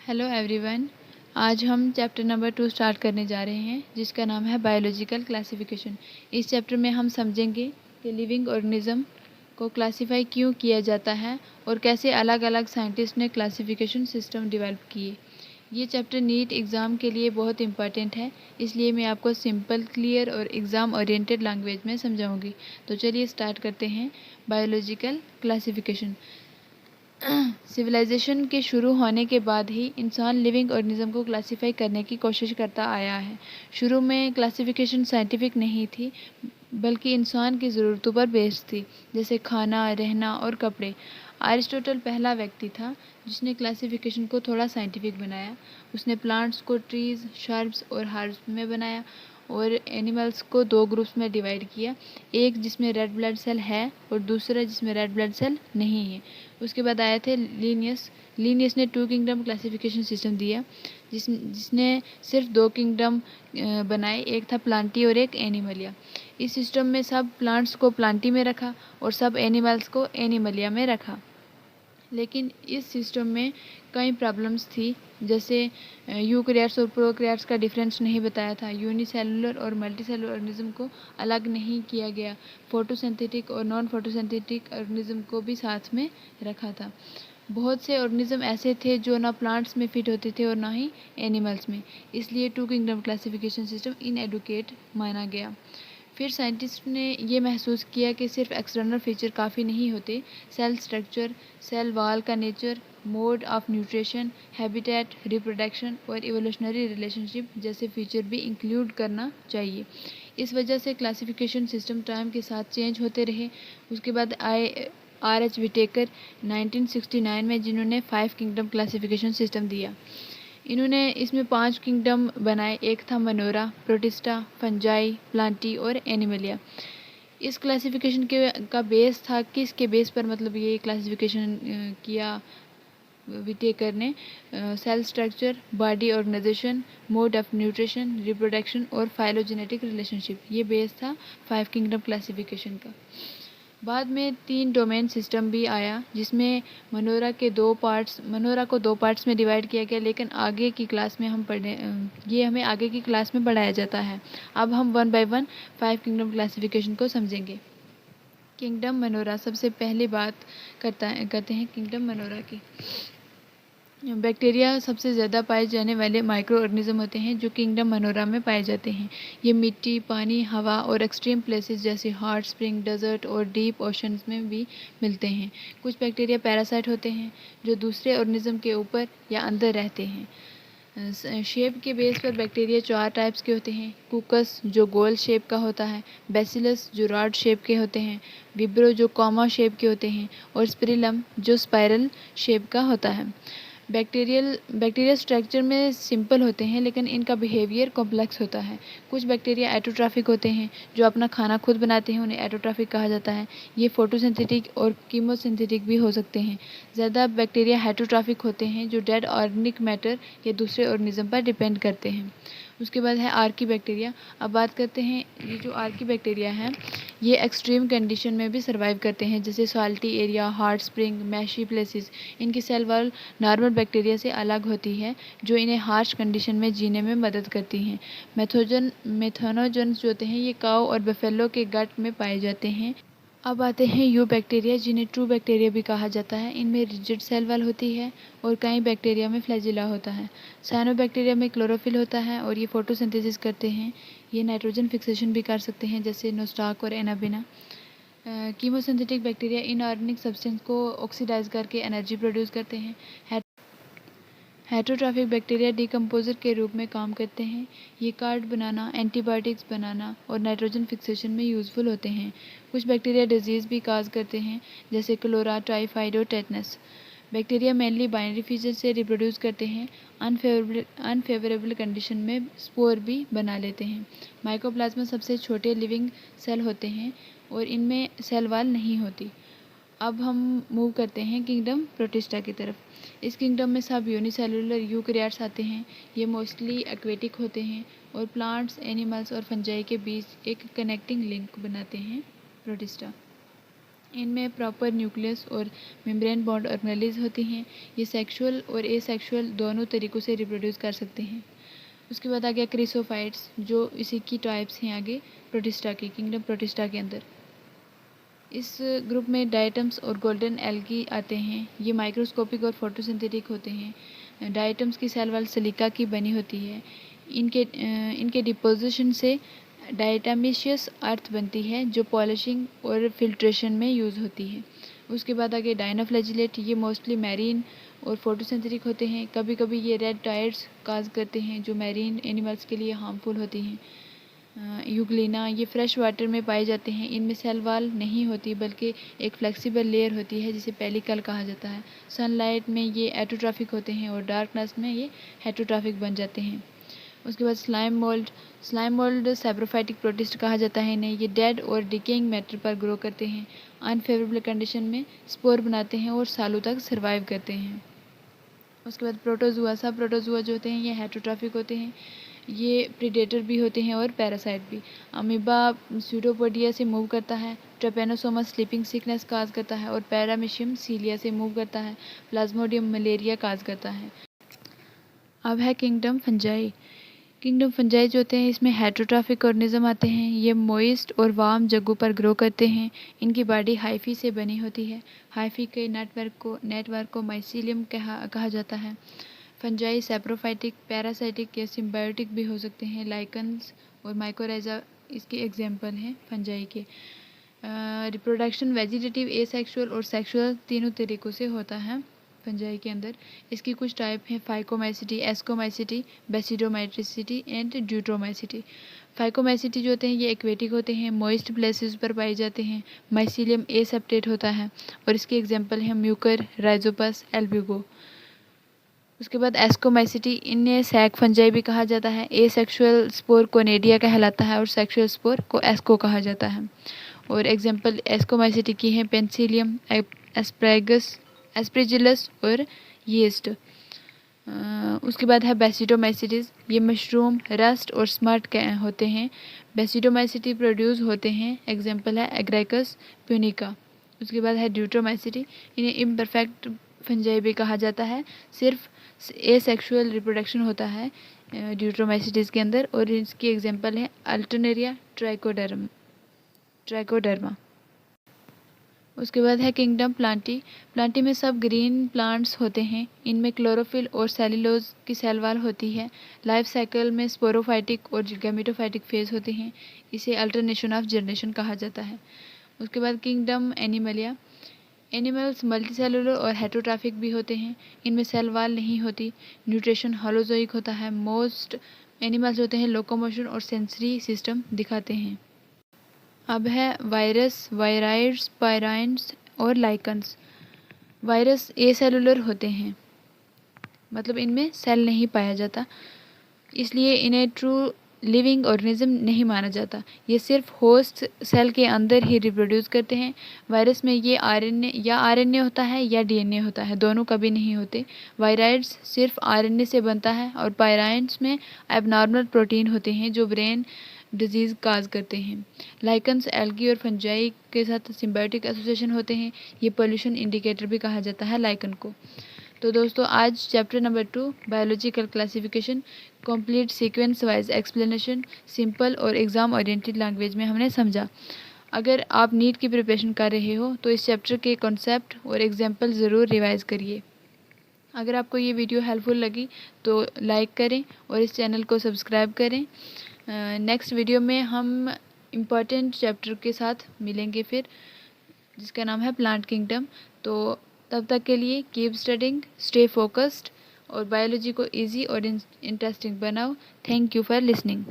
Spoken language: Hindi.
Hello everyone. आज हम चैप्टर नंबर 2 स्टार्ट करने जा रहे हैं, जिसका नाम है बायोलॉजिकल क्लासिफिकेशन। इस चैप्टर में हम समझेंगे कि लिविंग ऑर्गेनिज्म को क्लासिफाई क्यों किया जाता है और कैसे अलग अलग साइंटिस्ट ने क्लासिफिकेशन सिस्टम डेवलप किए। ये चैप्टर नीट एग्ज़ाम के लिए बहुत इंपॉर्टेंट है, इसलिए मैं आपको सिंपल, क्लियर और एग्ज़ाम ओरिएंटेड लैंग्वेज में समझाऊंगी। तो चलिए स्टार्ट करते हैं। Biological classification. सिविलाइजेशन के शुरू होने के बाद ही इंसान लिविंग ऑर्गेनिज्म को क्लासिफाई करने की कोशिश करता आया है। शुरू में क्लासिफिकेशन साइंटिफिक नहीं थी, बल्कि इंसान की ज़रूरतों पर बेस्ड थी, जैसे खाना, रहना और कपड़े। अरिस्टोटल पहला व्यक्ति था जिसने क्लासिफिकेशन को थोड़ा साइंटिफिक बनाया। उसने प्लांट्स को ट्रीज, शर्ब्स और हर्ब्स में बनाया और एनिमल्स को दो ग्रुप्स में डिवाइड किया, एक जिसमें रेड ब्लड सेल है और दूसरा जिसमें रेड ब्लड सेल नहीं है। उसके बाद आए थे लीनियस। लीनियस ने टू किंगडम क्लासिफिकेशन सिस्टम दिया, जिसने सिर्फ दो किंगडम बनाए, एक था प्लांटी और एक एनिमलिया। इस सिस्टम में सब प्लांट्स को प्लांटी में रखा और सब एनिमल्स को एनिमलिया में रखा। लेकिन इस सिस्टम में कई प्रॉब्लम्स थी, जैसे यूकैरियोट्स और प्रोकैरियोट्स का डिफरेंस नहीं बताया था, यूनिसेलुलर और मल्टीसेलुलर ऑर्गेनिज्म को अलग नहीं किया गया, फोटोसिंथेटिक और नॉन फोटोसिंथेटिक ऑर्गेनिज्म को भी साथ में रखा था। बहुत से ऑर्गेनिज्म ऐसे थे जो ना प्लांट्स में फिट होते थे और ना ही एनिमल्स में, इसलिए two kingdom classification system inadequate माना गया। फिर साइंटिस्ट ने ये महसूस किया कि सिर्फ एक्सटर्नल फीचर काफ़ी नहीं होते, सेल स्ट्रक्चर, सेल वॉल का nature, mode of nutrition, habitat, reproduction और इवोल्यूशनरी रिलेशनशिप जैसे फीचर भी इंक्लूड करना चाहिए। इस वजह से क्लासिफिकेशन सिस्टम टाइम के साथ चेंज होते रहे। उसके बाद आए R.H. विटेकर 1969 में, जिन्होंने 5 किंगडम क्लासिफिकेशन सिस्टम दिया। इन्होंने इसमें 5 किंगडम बनाए, एक था मनोरा, प्रोटिस्टा, फंजाई, प्लांटी और एनिमलिया। इस क्लासिफिकेशन के का बेस था, किसके बेस पर मतलब ये क्लासिफिकेशन किया विटेकर ने? Cell structure, body organisation, mode of nutrition, reproduction और फाइलोजेनेटिक रिलेशनशिप, ये बेस था 5 किंगडम क्लासिफिकेशन का। बाद में 3 डोमेन सिस्टम भी आया, जिसमें मनोरा को दो पार्ट्स में डिवाइड किया गया, लेकिन आगे की क्लास में ये हमें आगे की क्लास में पढ़ाया जाता है। अब हम one by one 5 kingdom classification को समझेंगे। किंगडम मनोरा, सबसे पहली बात करते हैं किंगडम मनोरा की। बैक्टीरिया सबसे ज़्यादा पाए जाने वाले माइक्रो ऑर्गेनिज्म होते हैं जो किंगडम मनोरा में पाए जाते हैं। ये मिट्टी, पानी, हवा और एक्सट्रीम प्लेसेस जैसे हॉट स्प्रिंग, डेजर्ट और डीप ओशंस में भी मिलते हैं। कुछ बैक्टीरिया पैरासाइट होते हैं जो दूसरे ऑर्गेनिज्म के ऊपर या अंदर रहते हैं। शेप के बेस पर बैक्टीरिया 4 टाइप्स के होते हैं। कुकस जो गोल शेप का होता है, बैसिलस जो रॉड शेप के होते हैं, विब्रो जो कॉमा शेप के होते हैं और स्पिरिलम जो स्पाइरल शेप का होता है। बैक्टीरिया स्ट्रक्चर में सिंपल होते हैं, लेकिन इनका बिहेवियर कॉम्प्लेक्स होता है। कुछ बैक्टीरिया एटोट्रॉफिक होते हैं, जो अपना खाना खुद बनाते हैं, उन्हें एटोट्रॉफिक कहा जाता है। ये फोटोसिंथेटिक और कीमोसिंथेटिक भी हो सकते हैं। ज़्यादा बैक्टीरिया हेटरोट्रॉफिक होते हैं, जो डेड ऑर्गेनिक मैटर या दूसरे ऑर्गेनिज्म पर डिपेंड करते हैं। उसके बाद है आर्की बैक्टीरिया। अब बात करते हैं, ये जो आर्की बैक्टीरिया है, ये एक्सट्रीम कंडीशन में भी सर्वाइव करते हैं, जैसे salty area, hot spring, meshy places. इनकी सेल वॉल नॉर्मल बैक्टीरिया से अलग होती है, जो इन्हें हार्श कंडीशन में जीने में मदद करती हैं। मेथनोजन्स जो होते हैं, ये काऊ और बफेलो के गट में पाए जाते हैं। अब आते हैं यू बैक्टीरिया, जिन्हें ट्रू बैक्टीरिया भी कहा जाता है। इनमें रिजिड सेल वॉल होती है और कई बैक्टीरिया में फ्लैजिला होता है। साइनोबैक्टीरिया में क्लोरोफिल होता है और ये फोटोसिंथेसिस करते हैं। ये नाइट्रोजन फिक्सेशन भी कर सकते हैं, जैसे नोस्टाक और Anabaena. Chemosynthetic bacteria inorganic substance को ऑक्सीडाइज करके एनर्जी प्रोड्यूस करते हैं। हेटरोट्रॉफिक बैक्टीरिया डिकम्पोजर के रूप में काम करते हैं। ये कार्ड बनाना, एंटीबायोटिक्स बनाना और नाइट्रोजन फिक्सेशन में यूज़फुल होते हैं। कुछ बैक्टीरिया डिजीज़ भी काज करते हैं, जैसे क्लोरा, टाइफाइड और tetanus. Bacteria mainly binary feature से रिप्रोड्यूस करते हैं। अनफेवरेबल कंडीशन में स्पोर भी बना लेते हैं। माइकोप्लाज्मा सबसे छोटे लिविंग सेल होते हैं और इनमें सेल वॉल नहीं होती। अब हम मूव करते हैं किंगडम प्रोटिस्टा की तरफ। इस किंगडम में सब यूनिसेलुलर यूकैरियोट्स आते हैं। ये मोस्टली एक्वेटिक होते हैं और प्लांट्स, एनिमल्स और फंजाई के बीच एक कनेक्टिंग लिंक बनाते हैं प्रोटिस्टा। इनमें प्रॉपर न्यूक्लियस और मेम्ब्रेन बॉन्ड ऑर्गेनेल्स होती हैं। ये सेक्सुअल और एसेक्सुअल दोनों तरीक़ों से रिप्रोड्यूस कर सकते हैं। उसके बाद आ गया क्रिसोफाइट्स, जो इसी की टाइप्स हैं आगे प्रोटिस्टा की, किंगडम प्रोटिस्टा के अंदर। इस ग्रुप में डायटम्स और गोल्डन एल्गी आते हैं। ये माइक्रोस्कोपिक और फोटोसिंथेटिक होते हैं। डायटम्स की सेल वॉल सिलिका की बनी होती है। इनके डिपोजिशन से डायटमीशियस अर्थ बनती है, जो पॉलिशिंग और फिल्ट्रेशन में यूज़ होती है। उसके बाद आगे डायनोफ्लैजिलेट, ये मोस्टली मैरीन और फोटोसिंथेटिक होते हैं। कभी कभी ये रेड टाइड्स काज करते हैं, जो मैरीन एनिमल्स के लिए हार्मफुल होती हैं। यूग्लिना, ये फ्रेश वाटर में पाए जाते हैं। इनमें सेल वॉल नहीं होती, बल्कि एक फ्लेक्सिबल लेयर होती है, जिसे पेलिकल कहा जाता है। सनलाइट में ये एटोट्रॉफिक होते हैं और डार्कनेस में ये हेटरोट्रॉफिक बन जाते हैं। उसके बाद स्लाइम मोल्ड सैप्रोफाइटिक प्रोटिस्ट कहा जाता है इन्हें। ये डेड और डिकेइंग मैटर पर ग्रो करते हैं। अनफेवरेबल कंडीशन में स्पोर बनाते हैं और सालों तक सर्वाइव करते हैं। उसके बाद प्रोटोजुआ, सब प्रोटोजुआ जो होते हैं ये हेटरोट्रॉफिक होते हैं। ये प्रीडेटर भी होते हैं और पैरासाइट भी। अमीबा स्यूडोपोडिया से मूव करता है। ट्रेपेनोसोमा स्लीपिंग सिकनेस काज करता है और पैरामीशियम सीलिया से मूव करता है। प्लाज्मोडियम मलेरिया काज करता है। अब है किंगडम फंजाई। किंगडम फंजाई जो होते हैं, इसमें हेटरोट्रॉफिक ऑर्गेनिज्म आते हैं। ये मॉइस्ट और वार्म जगहों पर ग्रो करते हैं। इनकी बॉडी हाइफी से बनी होती है। हाइफी के नेटवर्क को माइसीलियम कहा जाता है। फंजाई सैप्रोफाइटिक, पैरासाइटिक या सिम्बायोटिक भी हो सकते हैं। लाइकन्स और माइकोराइजा इसके एग्जाम्पल हैं फंजाई के। रिप्रोडक्शन वेजिटेटिव, एसेक्सुअल और सेक्सुअल तीनों तरीक़ों से होता है फंजाई के अंदर। इसकी कुछ टाइप हैं फाइकोमाइसिटी, एस्कोमाइसिटी, बेसिडोमाइसिटी एंड ड्यूट्रोमाइसिटी। फाइकोमाइसिटी जो होते हैं ये एक्वेटिक होते हैं, मॉइस्ट प्लेसेस पर पाए जाते हैं। माइसीलियम एसेप्टेट होता है और इसके एग्जाम्पल हैं म्यूकर, राइजोपस, एल्ब्यूगो। उसके बाद एस्कोमाइसिटी, इन्हें सैक फंजाई भी कहा जाता है। एसेक्सुअल स्पोर कोनेडिया कहलाता है और सेक्सुअल स्पोर को एस्को कहा जाता है। और एग्जाम्पल एस्कोमाइसिटी की हैं पेंसिलियम, एस्प्रेजिलस और यीस्ट। उसके बाद है बेसिडोमाइसिटीज, ये मशरूम, रस्ट और स्मर्ट होते हैं। बेसिडोमाइसिटी प्रोड्यूस होते हैं। एग्जाम्पल है एग्राइकस प्यूनिका। उसके बाद है ड्यूट्रोमाइसिटी, इन्हें इम्परफेक्ट फंजाई भी कहा जाता है। सिर्फ एसेक्सुअल रिप्रोडक्शन होता है ड्यूट्रोमाइसिटीज के अंदर और इसकी एग्जाम्पल है अल्टरनेरिया ट्राइकोडर्मा। उसके बाद है किंगडम प्लांटी। प्लांटी में सब ग्रीन प्लांट्स होते हैं। इनमें क्लोरोफिल और सेल्यूलोज की सेल वॉल होती है। लाइफ साइकिल में स्पोरोफाइटिक और गैमेटोफाइटिक फेज होते हैं। इसे अल्टरनेशन ऑफ जनरेशन कहा जाता है। उसके बाद किंगडम एनिमलिया। एनिमल्स मल्टीसेलुलर और हेटरोट्रॉफिक भी होते हैं। इनमें सेल वॉल नहीं होती। न्यूट्रिशन होलोजोइक होता है। मोस्ट एनिमल्स होते हैं लोकोमोशन और सेंसरी सिस्टम दिखाते हैं। अब है वायरस, वायराइड्स, पायराइड्स और लाइकन्स। वायरस एसेलुलर होते हैं, मतलब इनमें सेल नहीं पाया जाता, इसलिए इन्हें ट्रू लिविंग ऑर्गेनिज्म नहीं माना जाता। ये सिर्फ होस्ट सेल के अंदर ही रिप्रोड्यूस करते हैं। वायरस में ये आरएनए होता है या डीएनए होता है, दोनों कभी नहीं होते। वायराइड्स सिर्फ आरएनए से बनता है और पायराइड्स में एबनॉर्मल प्रोटीन होते हैं जो ब्रेन डिजीज़ काज करते हैं। लाइकन्स एल्गी और फंजाई के साथ सिम्बायोटिक एसोसिएशन होते हैं। ये पोल्यूशन इंडिकेटर भी कहा जाता है लाइकन को। तो दोस्तों, आज chapter number 2 biological classification complete sequence wise explanation simple और एग्ज़ाम ओरिएंटेड लैंग्वेज में हमने समझा। अगर आप नीट की प्रिपरेशन कर रहे हो तो इस चैप्टर के कॉन्सेप्ट और एग्जाम्पल ज़रूर रिवाइज करिए। अगर आपको ये वीडियो हेल्पफुल लगी तो लाइक करें और इस चैनल को सब्सक्राइब करें। नेक्स्ट वीडियो में हम इम्पॉर्टेंट चैप्टर के साथ मिलेंगे फिर, जिसका नाम है प्लांट किंगडम। तो तब तक के लिए कीप स्टडिंग, स्टे फोकस्ड और बायोलॉजी को इजी और इंटरेस्टिंग बनाओ। Thank you for listening.